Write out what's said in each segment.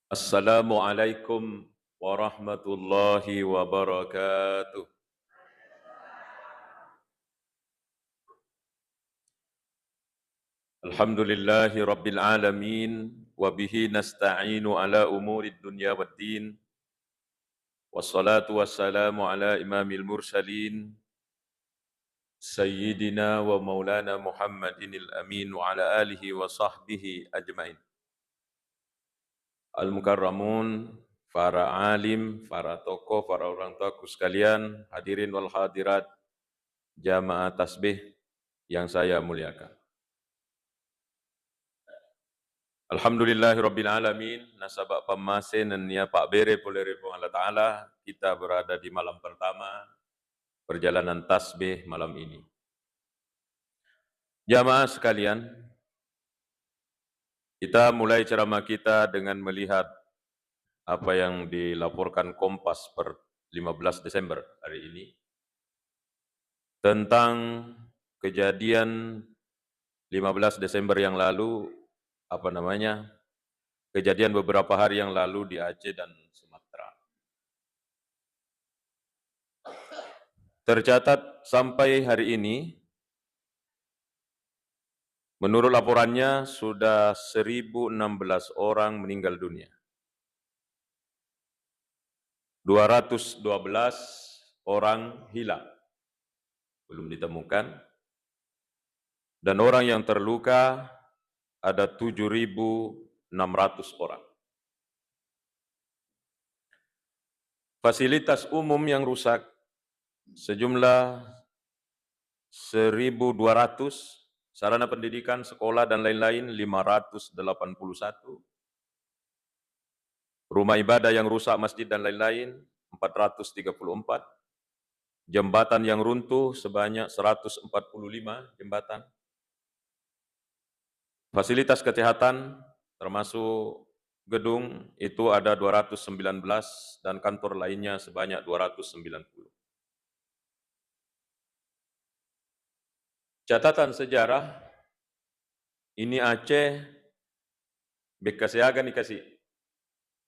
Assalamualaikum warahmatullahi wabarakatuh. Alhamdulillahi rabbil alamin wa bihi nasta'inu ala umurid dunya waddin. Wassalatu wassalamu ala imamil mursalin sayyidina wa maulana Muhammadinil amin wa ala alihi wa sahbihi ajmain. Al-mukarramun, para alim, para tokoh, para orang tuaku sekalian, hadirin wal hadirat, jamaah tasbih yang saya muliakan. Alhamdulillahirabbil alamin, nasabak pemasen nia Pak Bere boleh Allah Ta'ala, kita berada di malam pertama perjalanan tasbih malam ini. Jamaah sekalian, kita mulai ceramah kita dengan melihat apa yang dilaporkan Kompas per 15 Desember hari ini tentang kejadian 15 Desember yang lalu, kejadian beberapa hari yang lalu di Aceh dan Sumatera. Tercatat sampai hari ini, menurut laporannya sudah 1.016 orang meninggal dunia. 212 orang hilang, belum ditemukan, dan orang yang terluka ada 7.600 orang. Fasilitas umum yang rusak sejumlah 1.200, sarana pendidikan, sekolah, dan lain-lain 581, rumah ibadah yang rusak, masjid, dan lain-lain 434, jembatan yang runtuh sebanyak 145 jembatan, fasilitas kesehatan termasuk gedung itu ada 219 dan kantor lainnya sebanyak 290. Catatan sejarah, ini Aceh bekasiagan dikasih.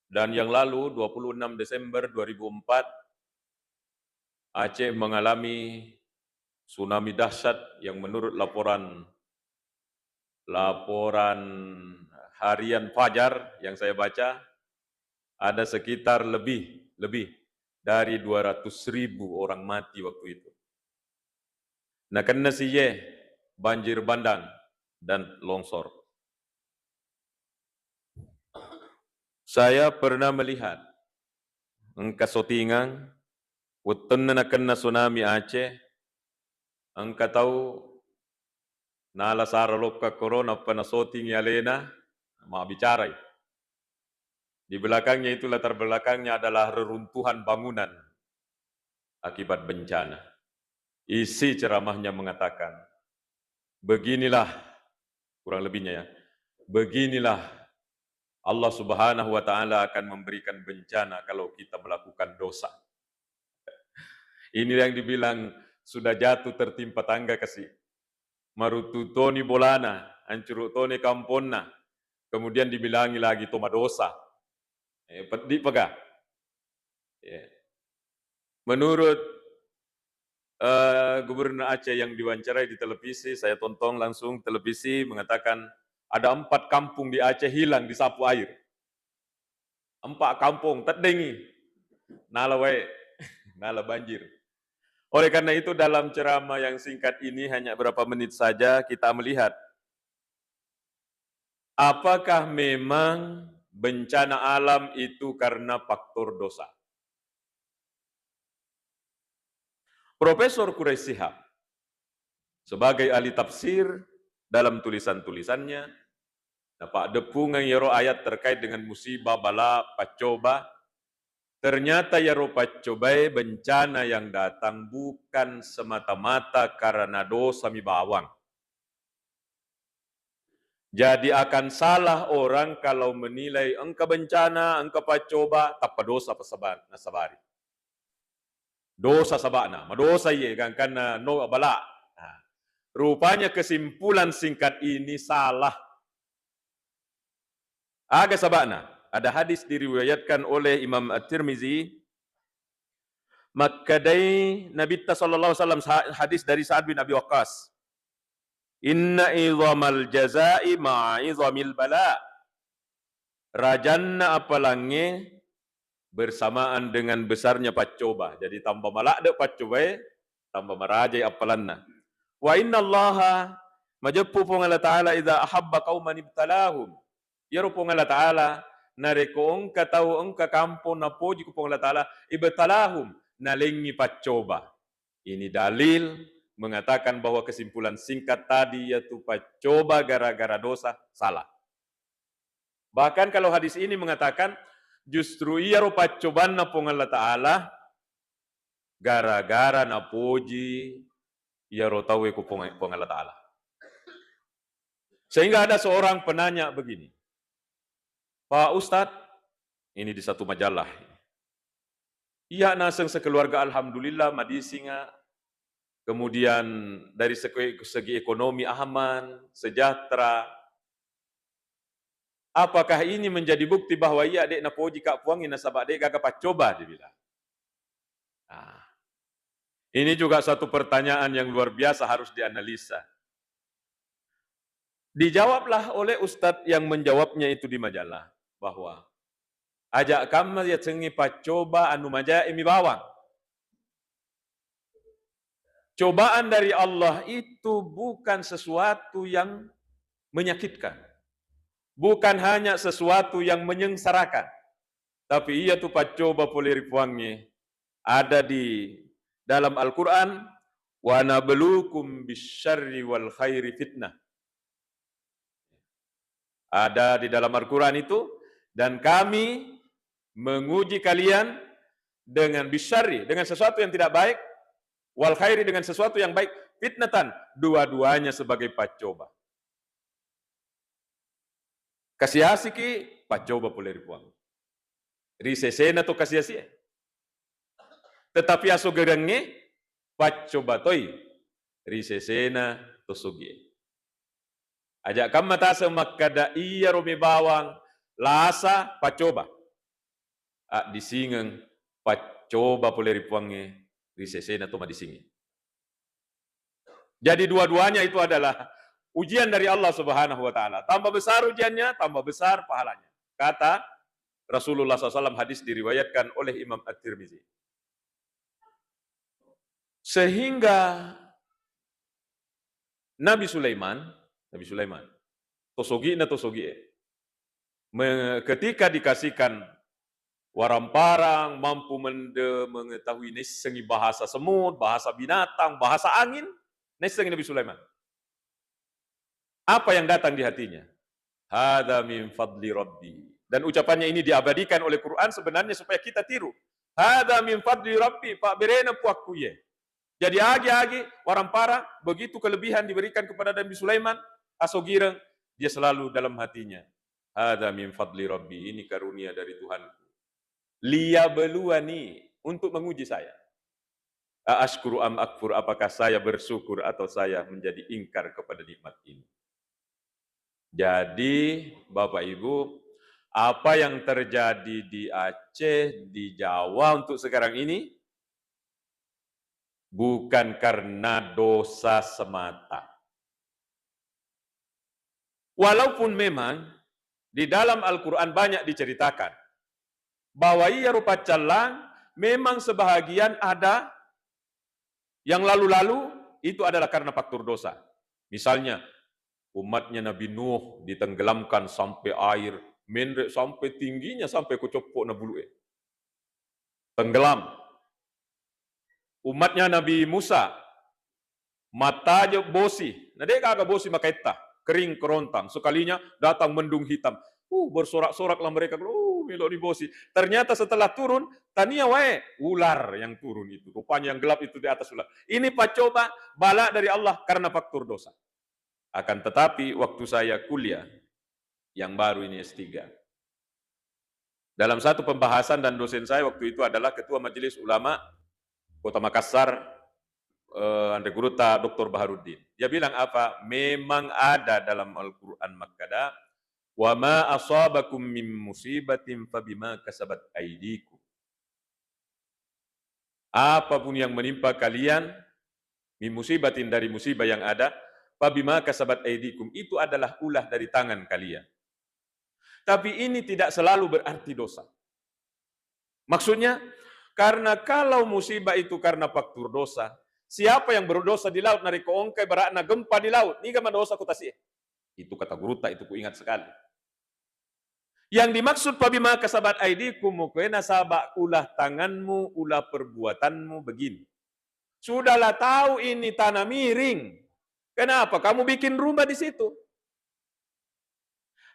Dan yang lalu 26 Desember 2004 Aceh mengalami tsunami dahsyat yang menurut laporan harian Fajar yang saya baca ada sekitar lebih dari 200.000 orang mati waktu itu. Nah, kena siye banjir bandang dan longsor. Saya pernah melihat engka sotingan utun na kena tsunami Aceh, engka tahu nala sara loka corona pana soting yalena ma bicara. Di belakangnya itu, latar belakangnya adalah reruntuhan bangunan akibat bencana. Isi ceramahnya mengatakan, beginilah, kurang lebihnya ya, beginilah Allah Subhanahu wa Ta'ala akan memberikan bencana kalau kita melakukan dosa. Ini yang dibilang sudah jatuh tertimpa tangga kasih. Marututoni bolana, ancurutoni kamponna, kemudian dibilangi lagi toma dosa. Di pegah. Menurut Gubernur Aceh yang diwawancarai di televisi, saya tonton langsung televisi, mengatakan ada 4 kampung di Aceh hilang disapu air. 4 kampung, terdengi, nala banjir. Oleh karena itu, dalam ceramah yang singkat ini, hanya berapa menit saja, kita melihat apakah memang bencana alam itu karena faktor dosa. Profesor Quraish Shihab sebagai ahli tafsir dalam tulisan-tulisannya dapat depungan yaro ayat terkait dengan musibah, bala, pacoba. Ternyata yaro pacobai bencana yang datang bukan semata-mata karena dosa mi bawang. Jadi akan salah orang kalau menilai engka bencana, engka pacoba, tapa dosa nasabari. Dosa sabana, madosa ye kan karena no bala. Rupanya kesimpulan singkat ini salah. Aga sabana. ada hadis diriwayatkan oleh Imam At-Tirmizi, makkadai Nabi sallallahu alaihi wasallam, hadis dari Sa'ad bin Abi Waqqas. Inna idhamal jazai ma'idhamil bala. Rajanna apalange bersamaan dengan besarnya pacoba. Jadi tambah malak de pacoba, tambah marajai apalanna. Wa inna allaha majappu pong Allah Ta'ala idha ahabba qauman ibtalahum. Ya rupong Allah Ta'ala nareko engka tau engka kampung na poji ku pong Allah Ta'ala ibtalahum nalengi pacoba. Ini dalil mengatakan bahwa kesimpulan singkat tadi yaitu pacoba gara-gara dosa salah. Bahkan kalau hadis ini mengatakan justru ia rupa cobaan na pong Allah Ta'ala gara-gara na puji ia rotawe ku pong Allah Ta'ala. Sehingga ada seorang penanya begini, Pak Ustadz, ini di satu majalah, iya naseng sekeluarga alhamdulillah madisinga, kemudian dari segi ekonomi aman, sejahtera. Apakah ini menjadi bukti bahwa ia dek na poji kak puangi nasabak dek gagap coba, dia bilang. Nah, ini juga satu pertanyaan yang luar biasa harus dianalisa. Dijawablah oleh Ustadz yang menjawabnya itu di majalah bahwa ajak kamu ya cengi pacoba anu maja imi bawang. Cobaan dari Allah itu bukan sesuatu yang menyakitkan. Bukan hanya sesuatu yang menyengsarakan, tapi ia tu pacoba poleri puangnya ada di dalam Al-Quran, wa nabluukum bisyarri wal khairi fitnah. Ada di dalam Al-Quran itu, dan kami menguji kalian dengan bisyarri, dengan sesuatu yang tidak baik, wal khairi, dengan sesuatu yang baik, fitnatan, dua-duanya sebagai pacoba. Kasih asiki, pacoba poleri puang. Risesena to kasih asik. Tetapi aso gerenge, pacoba toy. Risesena to sugi. Ajak kam mata semakada iya rumi bawang, lasa pacoba. Disingeng, pacoba poleri puangnya, risesena to madisingi. Jadi dua-duanya itu adalah ujian dari Allah Subhanahu wa Ta'ala. Tambah besar ujiannya, tambah besar pahalanya. Kata Rasulullah SAW, hadis diriwayatkan oleh Imam At-Tirmizi. Sehingga Nabi Sulaiman, tosogi, ketika dikasihkan waramparang, mampu mengetahui nesengi bahasa semut, bahasa binatang, bahasa angin, nesengi Nabi Sulaiman. Apa yang datang di hatinya? Hadza min fadli rabbi. Dan ucapannya ini diabadikan oleh Quran sebenarnya supaya kita tiru. Hadza min fadli rabbi, pak berena puakku ye. Jadi agi-agi warampara begitu kelebihan diberikan kepada Nabi Sulaiman, asogireng dia selalu dalam hatinya. Hadza min fadli rabbi, ini karunia dari Tuhanku. Liyabluwani, untuk menguji saya. Ashkuru am akfur, apakah saya bersyukur atau saya menjadi ingkar kepada nikmat ini. Jadi, Bapak Ibu, apa yang terjadi di Aceh, di Jawa untuk sekarang ini, bukan karena dosa semata. Walaupun memang di dalam Al-Quran banyak diceritakan bahwa ia rupa celang, memang sebahagian ada yang lalu-lalu itu adalah karena faktor dosa. Misalnya, umatnya Nabi Nuh ditenggelamkan sampai air mendek sampai tingginya sampai kecopok na bulu. Tenggelam. Umatnya Nabi Musa mata aja bosi. Nah dia kagak bosi makaita, kering kerontang. Sekalinya datang mendung hitam. Bersorak-soraklah mereka. Melok di bosi. Ternyata setelah turun, tania wae ular yang turun itu. Rupanya yang gelap itu di atas ular. Ini pacoba bala dari Allah karena faktor dosa. Akan tetapi waktu saya kuliah, yang baru ini S3, dalam satu pembahasan dan dosen saya waktu itu adalah Ketua Majelis Ulama Kota Makassar, Ande Guruta Dr. Baharuddin. Dia bilang apa? Memang ada dalam Al-Quran Makkada Wa ma asabakum min musibatin fabima kasabat aydikum. Apapun yang menimpa kalian, min musibatin dari musibah yang ada, fabima kasabat aydikum, itu adalah ulah dari tangan kalian. Tapi ini tidak selalu berarti dosa. Maksudnya, karena kalau musibah itu karena faktor dosa, siapa yang berdosa di laut nariko ongkai berakna gempa di laut, ni gama dosa kutasi. Itu kata guru tak, itu ku ingat sekali. Yang dimaksud pabima kasabat aidikum, mukena sabak ulah tanganmu, ulah perbuatanmu begini. Sudahlah tahu ini tanah miring. Kenapa kamu bikin rumah di situ?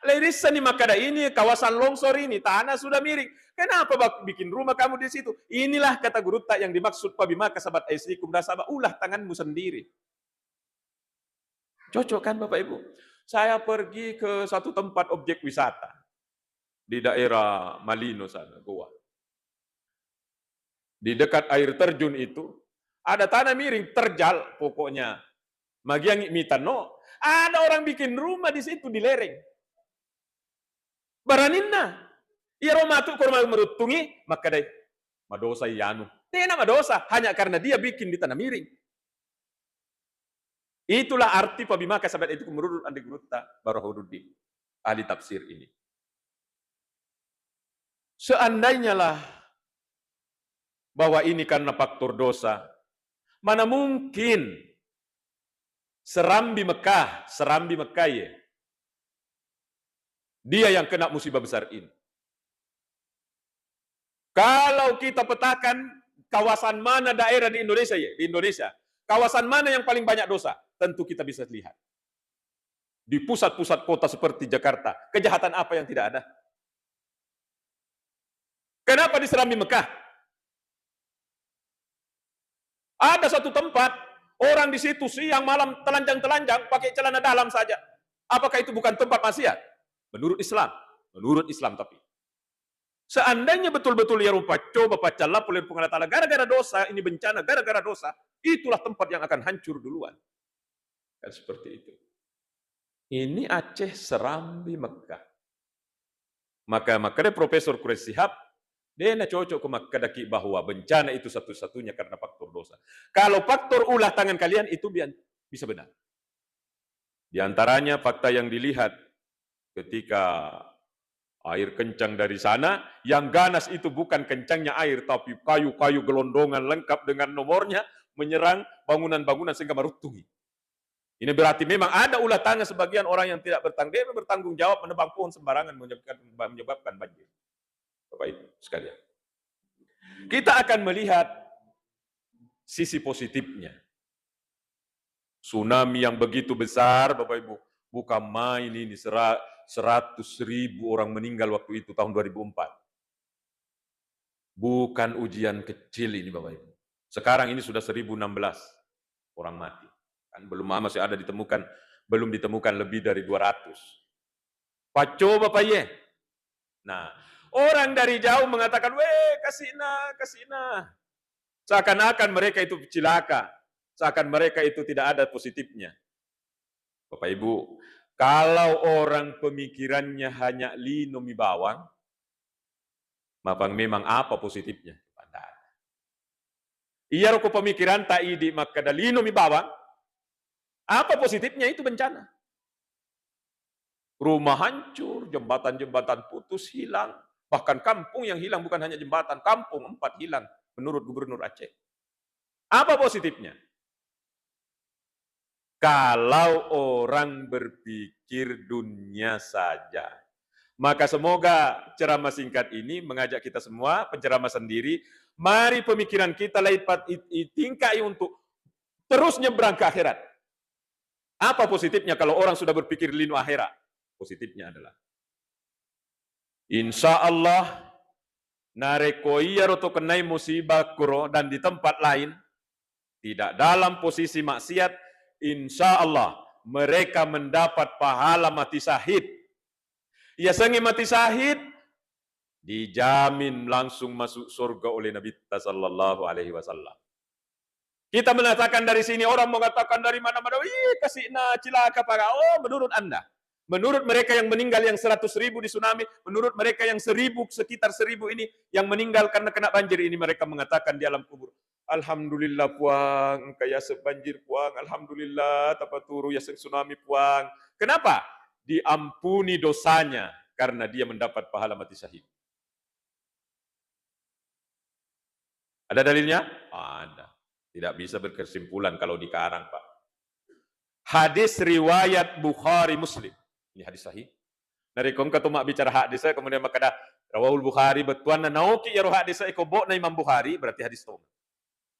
Lerisa ni makada ini kawasan longsor ini tanah sudah miring. Kenapa bikin rumah kamu di situ? Inilah kata guru tak yang dimaksud pabima kasabat aidikum, dasaba ulah tanganmu sendiri. Cocok kan Bapak Ibu? Saya pergi ke satu tempat objek wisata di daerah Malino sana, Goa. Di dekat air terjun itu ada tanah miring terjal pokoknya. Magiang mitano, ada orang bikin rumah di situ di lereng. Baraninna. Ia romatu korma merutungi maka dai madosa yanu. Tidak madosa hanya karena dia bikin di tanah miring. Itulah arti pabima kasabat itu menurut Andi Gurutta Barohuddin, ahli tafsir ini. Seandainya lah bahwa ini karena faktor dosa, mana mungkin Serambi Mekah ya, dia yang kena musibah besar ini. Kalau kita petakan kawasan mana daerah di Indonesia, kawasan mana yang paling banyak dosa, tentu kita bisa lihat. Di pusat-pusat kota seperti Jakarta, kejahatan apa yang tidak ada? Kenapa di Serambi Mekah? Ada satu tempat, orang di situ siang malam telanjang-telanjang pakai celana dalam saja. Apakah itu bukan tempat maksiat? Menurut Islam tapi. Seandainya betul-betul ya rupa coba pacalla oleh pengalat gara-gara dosa, ini bencana gara-gara dosa, itulah tempat yang akan hancur duluan. Kan seperti itu. Ini Aceh Serambi Mekah. Maka Profesor Quraish Shihab dia cocok ke makadaki bahwa bencana itu satu-satunya karena faktor dosa. Kalau faktor ulah tangan kalian itu bisa benar. Di antaranya fakta yang dilihat ketika air kencang dari sana, yang ganas itu bukan kencangnya air, tapi kayu-kayu gelondongan lengkap dengan nomornya menyerang bangunan-bangunan sehingga meruntuhi. Ini berarti memang ada ulah tangan sebagian orang yang tidak bertanggung jawab menebang pohon sembarangan menyebabkan banjir. Bapak Ibu sekalian, kita akan melihat sisi positifnya. Tsunami yang begitu besar, Bapak Ibu, bukan main ini, 100.000 orang meninggal waktu itu tahun 2004. Bukan ujian kecil ini Bapak Ibu. Sekarang ini sudah 1016 orang mati. Kan belum masih ada belum ditemukan lebih dari 200. Paco Bapak Ye. Nah, orang dari jauh mengatakan, kasihna. Seakan-akan mereka itu cilaka. Seakan mereka itu tidak ada positifnya. Bapak Ibu, kalau orang pemikirannya hanya linomi bawang, maka memang apa positifnya? Iya roko pemikiran tak idi maka ada linomi bawang, apa positifnya? Itu bencana. Rumah hancur, jembatan-jembatan putus, hilang. Bahkan kampung yang hilang, bukan hanya jembatan, kampung 4 hilang menurut Gubernur Aceh. Apa positifnya? Kalau orang berpikir dunia saja. Maka semoga ceramah singkat ini mengajak kita semua, penceramah sendiri, mari pemikiran kita lipat tingkai untuk terus nyebrang ke akhirat. Apa positifnya kalau orang sudah berpikir linu akhirat? Positifnya adalah insya Allah narekoia roto kenai musibah kuro dan di tempat lain tidak dalam posisi maksiat, insya Allah mereka mendapat pahala mati syahid. Ya sengi mati syahid dijamin langsung masuk surga oleh Nabi sallallahu alaihi wasallam. Kita mengatakan dari sini, orang mengatakan dari mana-mana, kasihna cilaka para. Oh, menurut Anda, Menurut mereka yang meninggal yang 100.000 di tsunami, menurut mereka yang 1.000, sekitar 1.000 ini yang meninggal karena kena banjir ini, mereka mengatakan di alam kubur, Alhamdulillah puang, kaya sebanjir puang, Alhamdulillah tapa turu ya tsunami puang. Kenapa? Diampuni dosanya karena dia mendapat pahala mati syahid. Ada dalilnya? Ada. Tidak bisa berkesimpulan kalau dikarang, Pak. Hadis riwayat Bukhari Muslim. Ini hadis sahih. Dari kong katumak bicara hadis saya, kemudian makada rawahul Bukhari betuan na nauki ya roh hadis saya ko na Imam Bukhari, berarti hadis itu.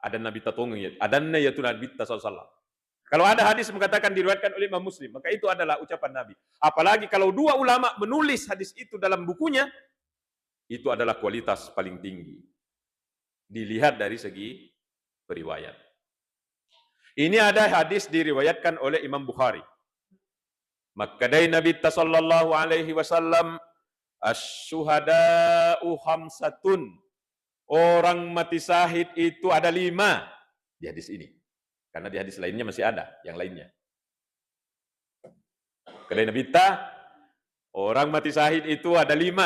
Ada Nabi tatungeng ya, ada ya tu Nabi sallallahu. Kalau ada hadis mengatakan diriwayatkan oleh Imam Muslim, maka itu adalah ucapan Nabi. Apalagi kalau dua ulama menulis hadis itu dalam bukunya, itu adalah kualitas paling tinggi. Dilihat dari segi periwayat. Ini ada hadis diriwayatkan oleh Imam Bukhari. Makadai Nabi sallallahu alaihi wasallam, asy-syuhada'u khamsatun. Orang mati syahid itu ada 5 di hadis ini. Karena di hadis lainnya masih ada yang lainnya. Kedai Nabi orang mati syahid itu ada 5.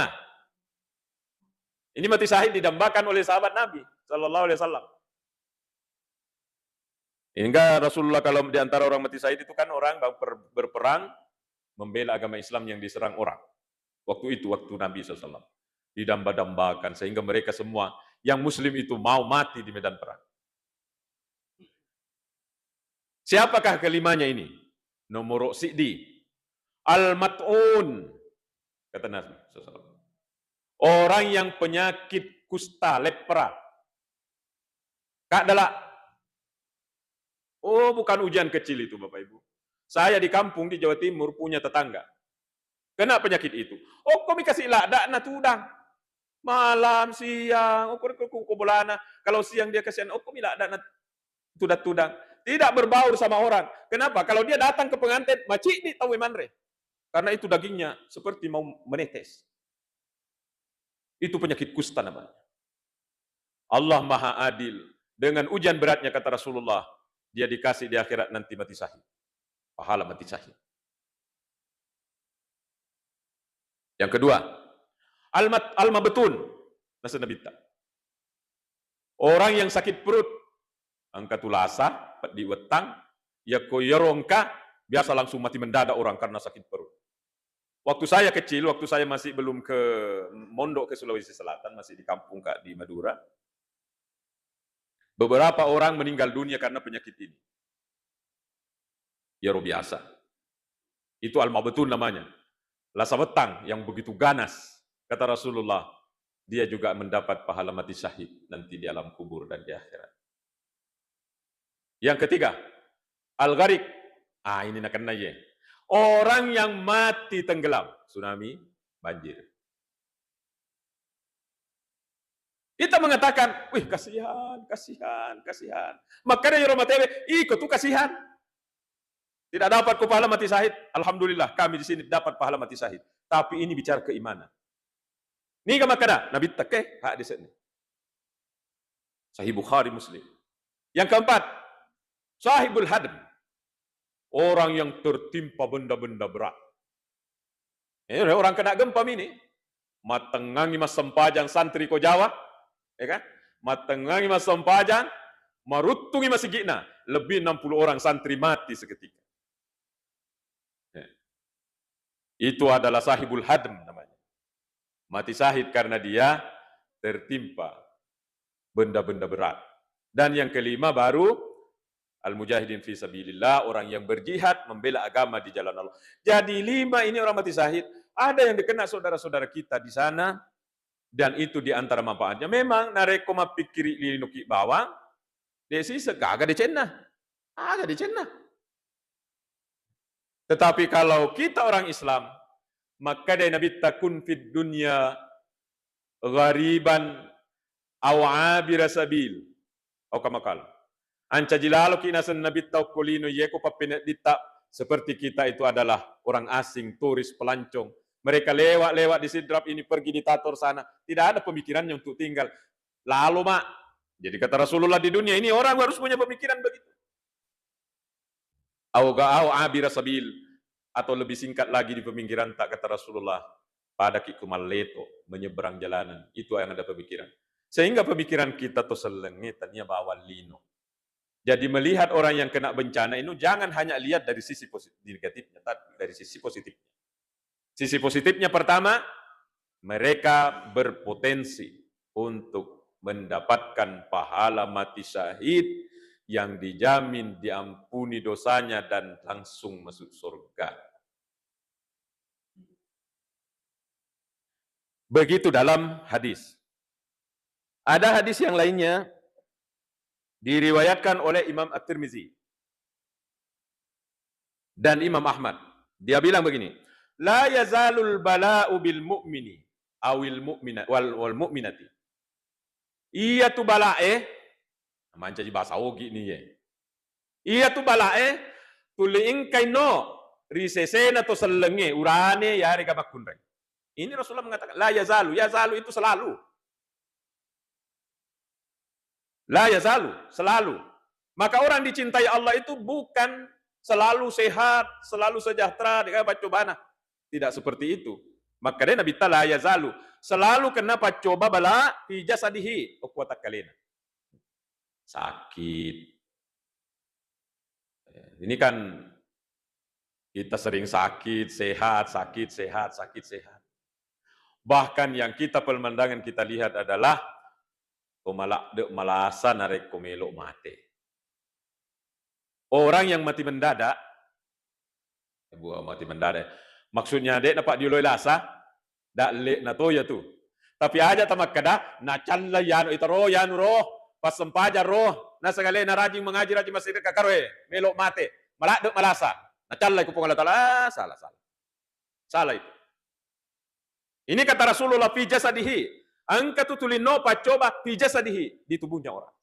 Ini mati syahid didambakan oleh sahabat Nabi sallallahu alaihi wasallam. Hingga Rasulullah kalau di antara orang mati syahid itu kan orang berperang membela agama Islam yang diserang orang. Waktu itu, waktu Nabi SAW. Didamba-dambakan, sehingga mereka semua yang muslim itu mau mati di medan perang. Siapakah kelimanya ini? Nomor Si'di. Al-Mat'un. Kata Nabi SAW. Orang yang penyakit kusta, lepra. Kak Dalak. Oh, bukan ujian kecil itu, Bapak Ibu. Saya di kampung di Jawa Timur punya tetangga. Kena penyakit itu. Oh, kami kasih lada na tudang. Malam, siang, oh, bolana. Kalau siang dia kasihan, oh, kami lada na tudang. Tidak berbaur sama orang. Kenapa? Kalau dia datang ke pengantin, macik di tahu manre. Karena itu dagingnya seperti mau menetes. Itu penyakit kusta namanya. Allah Maha Adil. Dengan ujian beratnya kata Rasulullah, dia dikasih di akhirat nanti mati syahid. Pahala mati syahid. Yang kedua, al-mabtun, nasa nabita. Orang yang sakit perut, angkat tulasa, di wetang, ya koyorongka, biasa langsung mati mendadak orang karena sakit perut. Waktu saya kecil, waktu saya masih belum ke mondok ke Sulawesi Selatan, masih di kampung Kak di Madura, beberapa orang meninggal dunia karena penyakit ini. Ya biasa. Itu al-mabtun namanya. Lasa wetang yang begitu ganas. Kata Rasulullah, dia juga mendapat pahala mati syahid nanti di alam kubur dan di akhirat. Yang ketiga, al-gharik. Ini nak kena ye. Orang yang mati tenggelam, tsunami, banjir. Kita mengatakan, wih kasihan. Makanya Yoro Matewe, ikut tuh kasihan. Tidak dapat pahala mati syahid. Alhamdulillah, kami di sini dapat pahala mati syahid. Tapi ini bicara keimanan. Ini kemakana, Nabi Takeh, hak di sini. Sahih Bukhari Muslim. Yang keempat, sahibul hadm. Orang yang tertimpa benda-benda berat. Ini orang kena gempa ini. Matengangi mas sempajang santri ko Jawa. Ya kan? Matengangi mas sempajang, marutungi mas sigina. Lebih 60 orang santri mati seketika. Itu adalah sahibul hadm namanya. Mati syahid karena dia tertimpa benda-benda berat. Dan yang kelima baru al-mujahidin fi sabilillah, orang yang berjihad membela agama di jalan Allah. Jadi 5 ini orang mati syahid. Ada yang dikena saudara-saudara kita di sana, dan itu di antara manfaatnya. Memang nareko mapikiri linuki bawang, desi segaga di cenah. Agak di cenah. Tetapi kalau kita orang Islam, maka dari Nabi takun fid dunya ghariban aw abira sabil. Atau kamakal. Anca jilalo kinasan Nabi taukulino yeko papinedita, seperti kita itu adalah orang asing, turis, pelancong. Mereka lewat-lewat di sidrap ini, pergi di tator sana. Tidak ada pemikirannya untuk tinggal. Lalu mak, jadi kata Rasulullah di dunia ini orang harus punya pemikiran begitu. Au abira sabil. Atau lebih singkat lagi di pemikiran tak kata Rasulullah, pada kikumal leto, menyeberang jalanan. Itu yang ada pemikiran. Sehingga pemikiran kita tuh selengetannya bawa lino. Jadi melihat orang yang kena bencana itu jangan hanya lihat dari sisi negatifnya, tapi dari sisi positifnya. Sisi positifnya pertama, mereka berpotensi untuk mendapatkan pahala mati syahid yang dijamin diampuni dosanya dan langsung masuk surga. Begitu dalam hadis. Ada hadis yang lainnya diriwayatkan oleh Imam At-Tirmizi dan Imam Ahmad. Dia bilang begini, la yazalul bala'u bil mu'mini awil mu'minat wal mu'minati. Iya tu bala'e, manca di bahasa ogi ni ye. Iya tu bala'e, tuliing kaino risesena to selenge urane yari kabakunreng. Ini Rasulullah mengatakan la yazalu, yazalu itu selalu. La yazalu, selalu. Maka orang dicintai Allah itu bukan selalu sehat, selalu sejahtera, dengan pacobana. Tidak seperti itu. Maka dia Nabi la yazalu, selalu kena pacoba bala fi jasadihi, ukuatak kalena. Sakit. Ini kan kita sering sakit, sehat, sakit, sehat, sakit, sehat. Bahkan yang kita pemandangan kita lihat adalah komalak de malasa narek komelo mate. Orang yang mati mendadak, mati mendadak. Maksudnya dek dapat diuloi lasa, dak lek na toya tu. Tapi aja tamak kada, na challa yano itaro yano roh, pas sempaja roh, na segala na rajing mengaji rajing masih kakaroe, melok mate, malak de malasa. Na challa ku pungala tala, salah. Salah itu. Ini kata Rasulullah fi jasadihi. Angka tutulino pacoba fi jasadihi, di tubuhnya orang.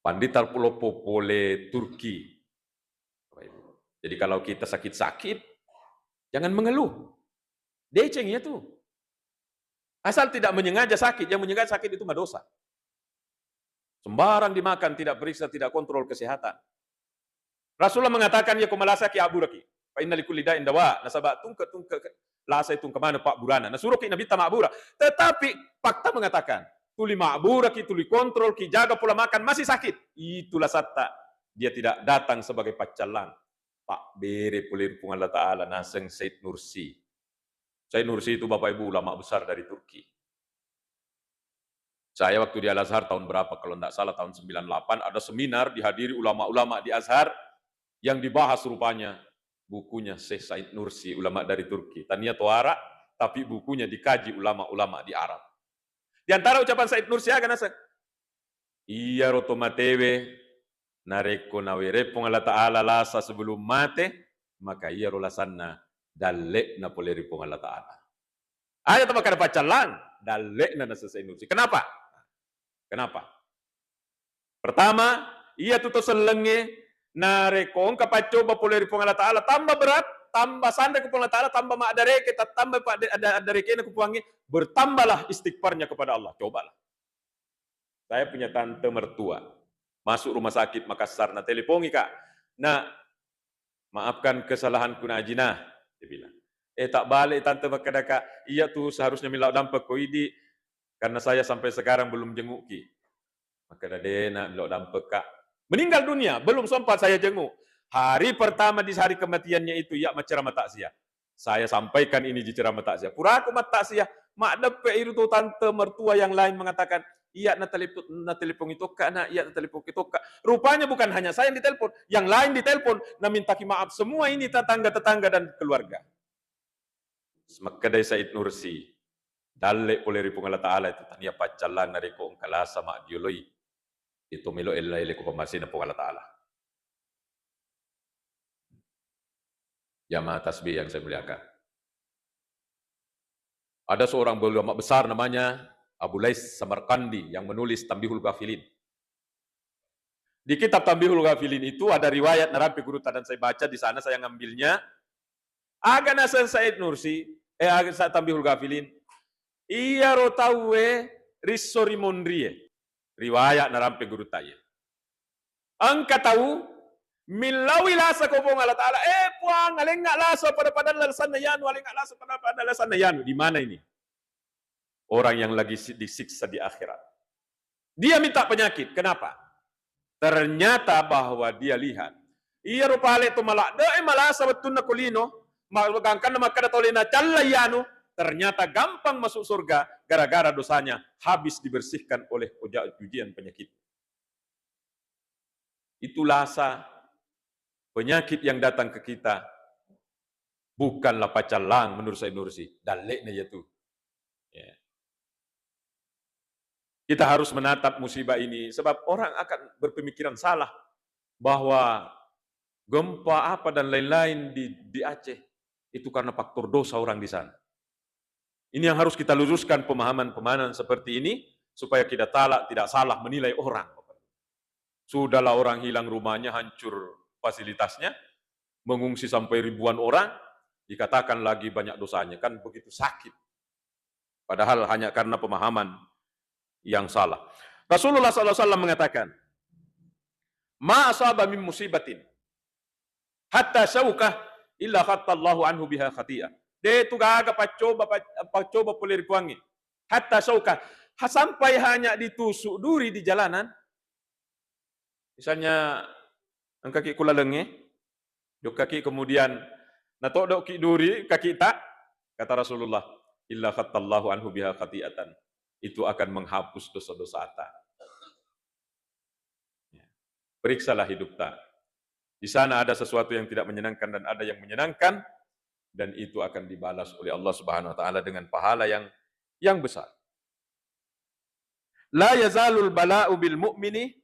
Panditar Pulau Popole Turki. Jadi kalau kita sakit-sakit, jangan mengeluh. Deceng ya tuh. Asal tidak menyengaja sakit, yang menyengaja sakit itu mah dosa. Sembarang dimakan, tidak periksa, tidak kontrol kesehatan. Rasulullah mengatakan ya kumalasaki aburaki. Fa inna likulli da'in dawa. Nasaba tungke lasa itu kemana Pak Burana. Nasuruh ki Nabi ma'bura. Tetapi fakta mengatakan, tuli ma'bura ki, tuli kontrol ki, jaga pola makan, masih sakit. Itulah satta. Dia tidak datang sebagai pacalang. Pak bere pelirpung Allah Ta'ala naseng Said Nursi. Said Nursi itu Bapak Ibu ulama besar dari Turki. Saya waktu di Al-Azhar tahun berapa, kalau tidak salah tahun 98, ada seminar dihadiri ulama-ulama di Azhar yang dibahas rupanya bukunya Syekh Said Nursi, ulama dari Turki. Tania Toara, tapi bukunya dikaji ulama-ulama di Arab. Di antara ucapan Said Nursi akan nasa, iya roto matewe, nareko nawere pong Allah Ta'ala lasa sebelum mate, maka iya rolasanna dalek na poleri pong Allah Ta'ala. Ayat apa kada pacalan, dalek na nasa Said Nursi. Kenapa? Kenapa? Pertama, iya tuto selenge, narekong kapacoba poleri pong Allah Ta'ala, tambah berat, tambah sandai ke Allah Ta'ala, tambah ma'adareke, tambah adareke na kupuangi, bertambahlah istighfarnya kepada Allah. Cobalah. Saya punya tante mertua, masuk rumah sakit Makassar, na telepongi kak, nah maafkan kesalahanku na ajinah, dia bilang. Tak balik tante makadaka, iya tuh seharusnya milau dampak koidi, karena saya sampai sekarang belum jenguki. Maka dadena milau dampak kak. Meninggal dunia, belum sempat saya jenguk. Hari pertama di hari kematiannya itu, ya ceramah takziah. Saya sampaikan ini di ceramah takziah. Pura aku mat takziah, mak depe itu tante mertua yang lain mengatakan, iya na telepon itu kak, na iya na telepon itu kak. Rupanya bukan hanya saya yang ditelepon, yang lain ditelepon, na minta maaf. Semua ini tetangga-tetangga dan keluarga. Semakadai Said Nursi, dalle oleh Ripung Allah Ta'ala itu tania pacalan na riko ang kalasa mak diuloy. Itu milo ilai ko pamasin na po Allah Ta'ala. Jamaah tasbih yang saya muliakan. Ada seorang ulama besar namanya Abu Lais Samarkandi yang menulis Tambihul Ghafilin. Di kitab Tambihul Ghafilin itu ada riwayat narampi gurutan dan saya baca di sana, saya ngambilnya. Aga nasan Said Nursi, aga sa Tambihul Ghafilin. Iya rotawe risori mondrie. Riwayat narampi guru taya. Angka tahu Milawi lasa ko pong Allah Ta'ala, puang, aling nga lasa pada lalasan na yan, aling nga lasa pada lalasan na yan. Di mana ini? Orang yang lagi disiksa di akhirat. Dia minta penyakit. Kenapa? Ternyata bahwa dia lihat. Iya rupale itu malah, malasa betul na kulino, magangkan na magkadatolina, calayano, ternyata gampang masuk surga, gara-gara dosanya habis dibersihkan oleh ujian penyakit. Itulah penyakit yang datang ke kita bukanlah pacalang menurut saya Nursi, daleknya yaitu. Ya. Kita harus menatap musibah ini sebab orang akan berpemikiran salah bahwa gempa apa dan lain-lain di Aceh itu karena faktor dosa orang di sana. Ini yang harus kita luruskan pemahaman-pemahaman seperti ini supaya kita tidak salah menilai orang. Sudahlah orang hilang rumahnya, hancur fasilitasnya, mengungsi sampai ribuan orang, dikatakan lagi banyak dosanya, kan begitu sakit. Padahal hanya karena pemahaman yang salah. Rasulullah SAW mengatakan, ma asaba min musibatin hatta syawkah illa khattallahu anhu biha khati'ah. Dia itu gaga pacoba polir puangi. Hatta syawkah, sampai hanya ditusuk duri di jalanan. Misalnya, ang kaki kula lengi, dok kaki kemudian natodok ki duri kaki tak, kata Rasulullah, illa khattallahu anhu biha khati'atan. Itu akan menghapus dosa-dosa tak. Periksalah hidup tak. Di sana ada sesuatu yang tidak menyenangkan dan ada yang menyenangkan, dan itu akan dibalas oleh Allah Subhanahu wa taala dengan pahala yang besar. La yazalul bala'u bil mu'mini,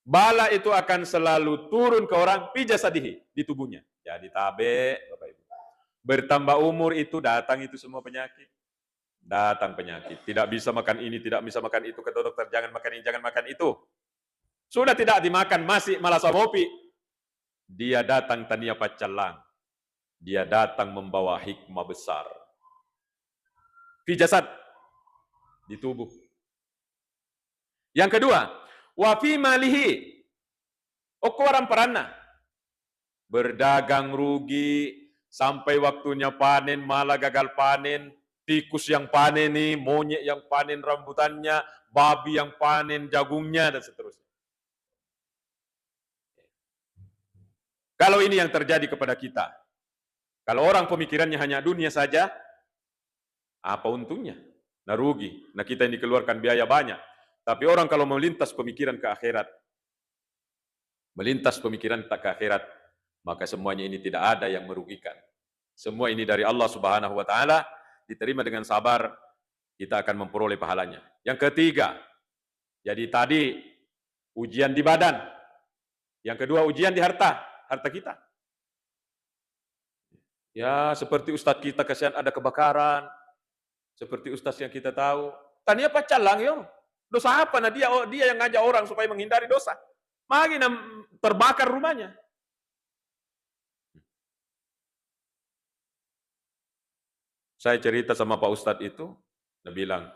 bala itu akan selalu turun ke orang pijasadihi, di tubuhnya. Jadi tabe, Bapak Ibu. Bertambah umur itu datang itu semua penyakit. Datang penyakit. Tidak bisa makan ini, tidak bisa makan itu. Kata dokter, jangan makan ini, jangan makan itu. Sudah tidak dimakan, masih malah samopi. Dia datang tania pacalang. Dia datang membawa hikmah besar. Pijasad, di tubuh. Yang kedua, wa fi malihi, orang perana, berdagang rugi sampai waktunya panen malah gagal panen, tikus yang panen nih, monyet yang panen rambutannya, babi yang panen jagungnya dan seterusnya. Kalau ini yang terjadi kepada kita, kalau orang pemikirannya hanya dunia saja, apa untungnya? Nah rugi, nah kita ini keluarkan biaya banyak. Tapi orang kalau melintas pemikiran ke akhirat, ke akhirat, maka semuanya ini tidak ada yang merugikan. Semua ini dari Allah Subhanahu wa taala, diterima dengan sabar, kita akan memperoleh pahalanya. Yang ketiga, jadi tadi ujian di badan. Yang kedua ujian di harta kita. Ya, seperti ustaz kita kasihan ada kebakaran, seperti ustaz yang kita tahu, tania pacalang yo. Dosa apa? Nah dia yang ngajak orang supaya menghindari dosa. Makin terbakar rumahnya. Saya cerita sama Pak Ustadz itu, dia bilang,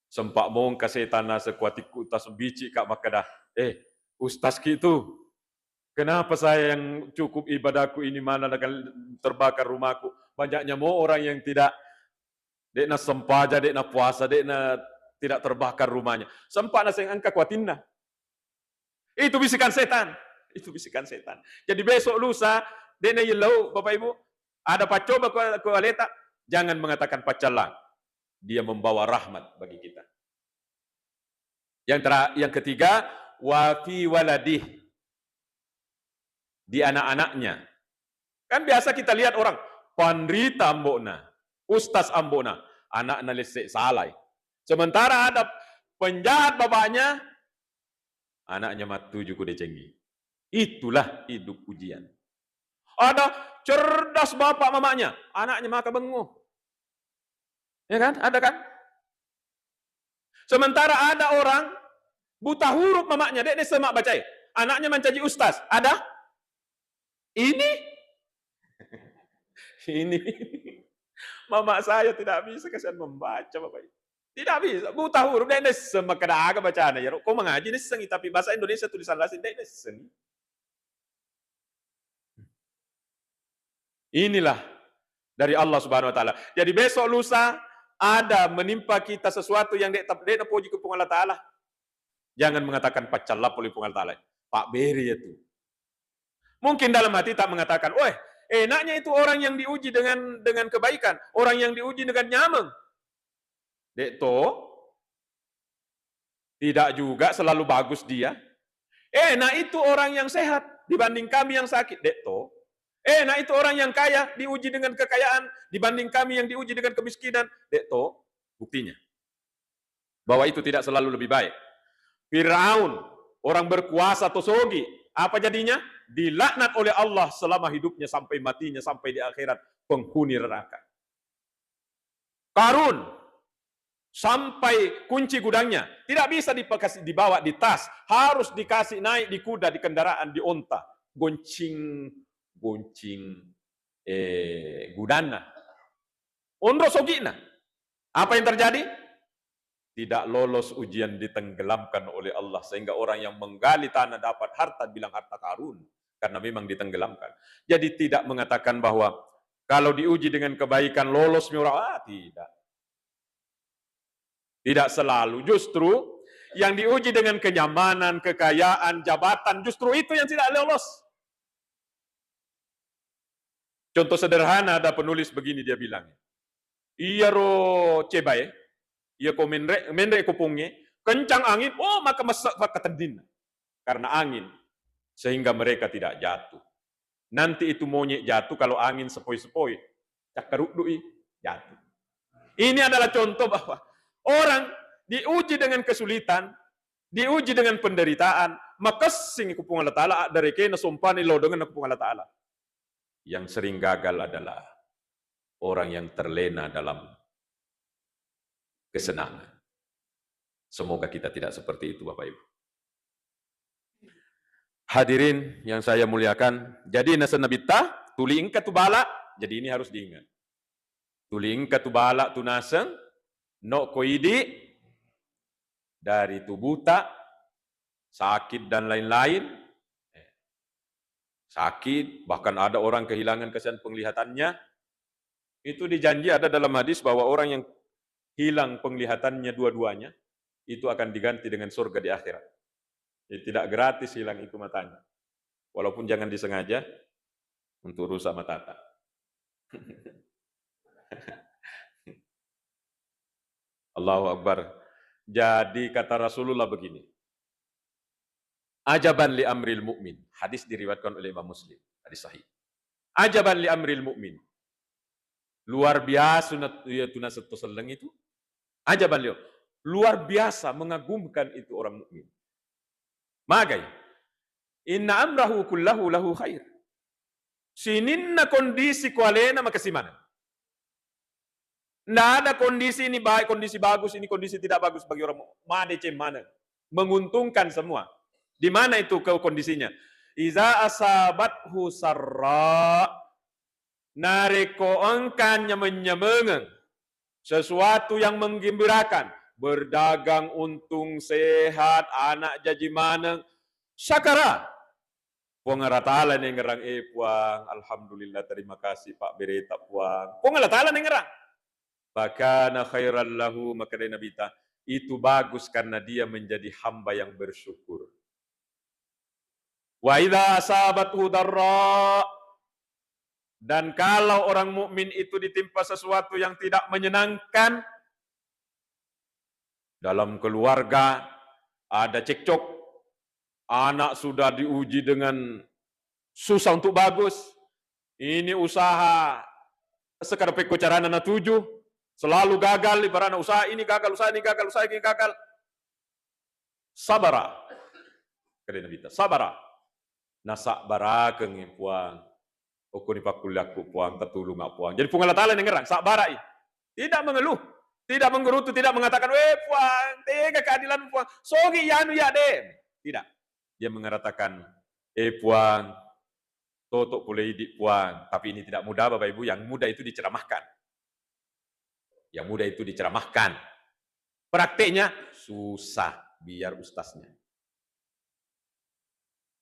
sempak mong kasetana sekuatiku tas bici kak makadah. Ustaz gitu, kenapa saya yang cukup ibadahku ini mana akan terbakar rumahku? Banyaknya mau orang yang tidak dekna sempaja, dekna puasa, dekna tidak terbakar rumahnya. Sempat nasi angka kuatinna. Itu bisikan setan. Itu bisikan setan. Jadi besok lusa, dekna yelau, Bapak Ibu, ada pacoba kualeta, jangan mengatakan pacalang. Dia membawa rahmat bagi kita. Yang ketiga, wa fi waladih, di anak-anaknya. Kan biasa kita lihat orang, pandrita ambona, ustaz ambona, anak nalisik salai. Sementara ada penjahat bapaknya, anaknya matuju kude cenggi. Itulah hidup ujian. Ada cerdas bapak mamanya, anaknya maka benguh. Ya kan? Ada kan? Sementara ada orang buta huruf mamanya, dia semak bacai. Anaknya mencaji ustaz. Ada? Ini mama saya tidak bisa kasihan membaca Bapak. Tidak bisa, buta huruf dia semak kada aga bacaan ya. Kau mengaji ini sengi tapi bahasa Indonesia tulisan Latin dia sengi. Inilah dari Allah Subhanahu wa taala. Jadi besok lusa ada menimpa kita sesuatu yang dek puji ke Allah taala. Jangan mengatakan pacalap oleh Allah taala. Pak beri itu. Mungkin dalam hati tak mengatakan, "Weh, enaknya itu orang yang diuji dengan kebaikan, orang yang diuji dengan nyameng." Dek to tidak juga selalu bagus dia. Nah itu orang yang sehat dibanding kami yang sakit. Dek to. Nah itu orang yang kaya diuji dengan kekayaan dibanding kami yang diuji dengan kemiskinan. Dek to. Buktinya bahwa itu tidak selalu lebih baik. Firaun, orang berkuasa tosogi, apa jadinya? Dilaknat oleh Allah selama hidupnya sampai matinya, sampai di akhirat penghuni neraka. Qarun, sampai kunci gudangnya tidak bisa dibawa di tas, harus dikasih naik di kuda, di kendaraan, di onta, goncing gudana. Ondro sogina. Apa yang terjadi? Tidak lolos ujian, ditenggelamkan oleh Allah, sehingga orang yang menggali tanah dapat harta bilang harta karun, karena memang ditenggelamkan. Jadi tidak mengatakan bahwa kalau diuji dengan kebaikan lolos tidak. Tidak selalu. Justru yang diuji dengan kenyamanan, kekayaan, jabatan, justru itu yang tidak lolos. Contoh sederhana, ada penulis begini dia bilang, iya ro cebai, iya ko menre kupungnya, kencang angin, maka masak ketendin karena angin, sehingga mereka tidak jatuh. Nanti itu monyet jatuh kalau angin sepoi-sepoi, cakaruk dui jatuh. Ini adalah contoh bahwa orang diuji dengan kesulitan, diuji dengan penderitaan, maka sing kupung Allah Ta'ala dari kena sumpah lo dengan kupung Allah Ta'ala. Yang sering gagal adalah orang yang terlena dalam kesenangan. Semoga kita tidak seperti itu, Bapak Ibu. Hadirin yang saya muliakan, jadi nasenabita tuli ingka tubala, jadi ini harus diingat. Tuli ingka tubala tunaseng no koidi dari tubuta, sakit dan lain-lain. Sakit, bahkan ada orang kehilangan kesan penglihatannya. Itu dijanji ada dalam hadis bahwa orang yang hilang penglihatannya dua-duanya, itu akan diganti dengan surga di akhirat. Jadi tidak gratis hilang itu matanya. Walaupun jangan disengaja untuk rusak mata. Allahu Akbar. Jadi kata Rasulullah begini, ajaban li amril mu'min. Hadis diriwayatkan oleh Imam Muslim. Hadis sahih. Ajaban li amril mu'min. Luar biasa tunasetto seleng itu. Ajaban liyo. Luar biasa, mengagumkan itu orang mukmin. Magai. Inna amrahu kullahu lahu khair. Sininna kondisi kualena makasimana. Nggak ada kondisi ini baik, kondisi bagus, ini kondisi tidak bagus bagi orang mana. Menguntungkan semua. Di mana itu kondisinya? Iza asabathu sarra nareko engkannya menyemengeng sesuatu yang menggembirakan, berdagang untung sehat, anak jadi maneng, syakara. Pengara ta'ala yang ngerang puang, alhamdulillah terima kasih Pak Bereta puang. Pengara ta'ala yang ngerang. Bakana khairan lahu, maka dari Nabi itu bagus karena dia menjadi hamba yang bersyukur. Wa idza asabathu darra, dan kalau orang mukmin itu ditimpa sesuatu yang tidak menyenangkan, dalam keluarga ada cekcok, anak sudah diuji dengan susah untuk bagus, ini usaha sekadar pekocaran anak 7, selalu gagal, ibaratnya usaha ini gagal, usaha ini gagal, usaha ini gagal. Sabara. Kalian kita sabara. Nasak barakeng puang. Oku ni pakuliaku puang, tertulung puang. Jadi pungala ta'ala yang ngerang, sakbarai. Tidak mengeluh, tidak menggerutu, tidak mengatakan, puang, tega keadilan puang, sogi yanu ya dem. Tidak. Dia mengatakan, puang, totok boleh hidup puang. Tapi ini tidak mudah Bapak Ibu, yang mudah itu diceramahkan. Yang mudah itu diceramahkan. Prakteknya susah, biar ustaznya.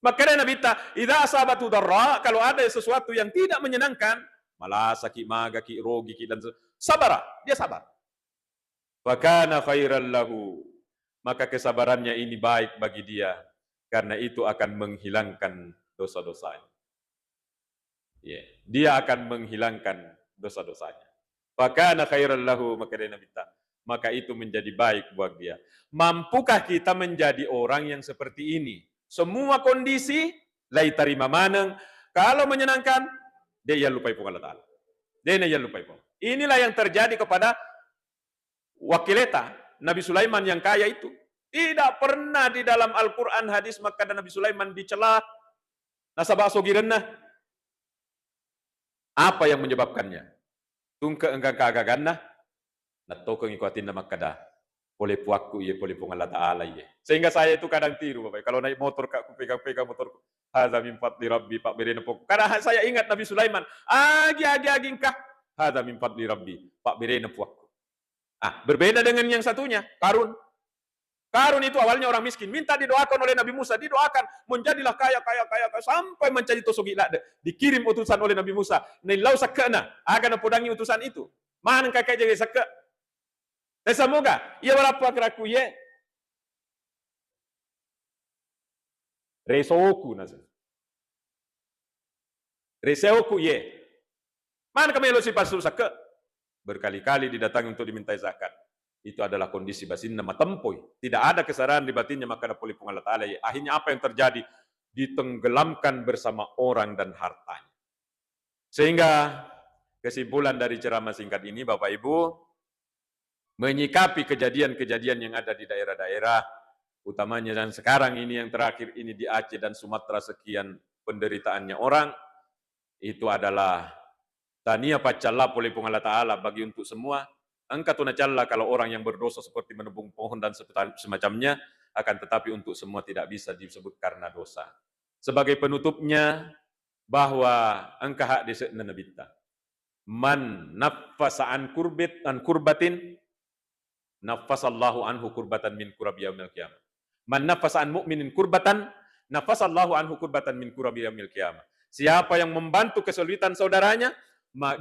Maka Nabi idza asabatu darra, kalau ada sesuatu yang tidak menyenangkan, malasa ki, maga ki, rogi ki, dan sabar, dia sabar. Fakana khairan lahu, maka kesabarannya ini baik bagi dia, karena itu akan menghilangkan dosa-dosanya. Dia akan menghilangkan dosa-dosanya. Fakana khairan lahu, maka dia minta, maka itu menjadi baik buat dia. Mampukah kita menjadi orang yang seperti ini? Semua kondisi lai tarima maneng, kalau menyenangkan dia lupai pun Allah Ta'ala. Dia lupai pun. Inilah yang terjadi kepada wakileta Nabi Sulaiman yang kaya itu. Tidak pernah di dalam Al-Quran hadis maka Nabi Sulaiman dicela nasabah sogirenna. Apa yang menyebabkannya? Tungke engkang kagaganna natto keng ikuatin na makada boleh puakku ye boleh pun Allah Ta'ala ye. Sehingga saya itu kadang tiru Bapak. Kalau naik motor aku pegang-pegang motorku. Hadza min fadli rabbi pak berena pok. Kadang saya ingat Nabi Sulaiman. Agi engkah. Hadza min fadli rabbi pak berena puakku. Berbeda dengan yang satunya, Karun. Karun itu awalnya orang miskin, minta didoakan oleh Nabi Musa, didoakan menjadilah kaya sampai menjadi tosogi lade. Dikirim utusan oleh Nabi Musa, nilau sakana akan podangi utusan itu. Mana kakek jadi sakka? Dan semoga ia berapa keraku ye resoku nasa. Resoku ye. Mana kami lo si pasu sakka? Berkali-kali didatangi untuk dimintai zakat. Itu adalah kondisi batinnya matempoi. Tidak ada kesadaran di batinnya maka ada polipung Allah Ta'ala. Akhirnya apa yang terjadi? Ditenggelamkan bersama orang dan hartanya. Sehingga kesimpulan dari ceramah singkat ini Bapak Ibu, menyikapi kejadian-kejadian yang ada di daerah-daerah, utamanya dan sekarang ini yang terakhir ini di Aceh dan Sumatera sekian penderitaannya orang, itu adalah tania pacalla polipung Allah Ta'ala bagi untuk semua. Angka tunacalla kalau orang yang berdosa seperti menebung pohon dan semacamnya, akan tetapi untuk semua tidak bisa disebut karena dosa. Sebagai penutupnya, bahwa angka hak desekna nabita. Man nafasa an kurbatin, nafasallahu anhu kurbatan min kurabi yaumil qiyamah. Man nafasa an mu'minin kurbatan, nafasallahu anhu kurbatan min kurabi yaumil qiyamah. Siapa yang membantu kesulitan saudaranya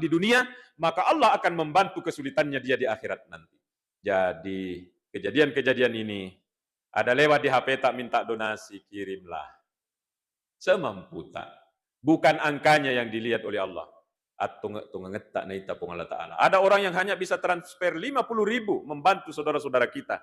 di dunia, maka Allah akan membantu kesulitannya dia di akhirat nanti. Jadi kejadian-kejadian ini ada lewat di HP tak minta donasi, kirimlah semampu tak. Bukan angkanya yang dilihat oleh Allah. Ada orang yang hanya bisa transfer 50.000 membantu saudara-saudara kita.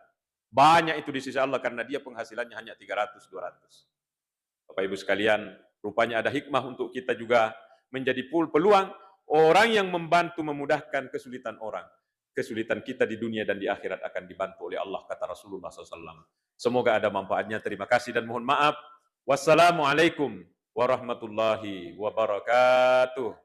Banyak itu di sisi Allah karena dia penghasilannya hanya 300-200. Bapak Ibu sekalian, rupanya ada hikmah untuk kita juga menjadi peluang orang yang membantu memudahkan kesulitan orang. Kesulitan kita di dunia dan di akhirat akan dibantu oleh Allah, kata Rasulullah SAW. Semoga ada manfaatnya. Terima kasih dan mohon maaf. Wassalamualaikum warahmatullahi wabarakatuh.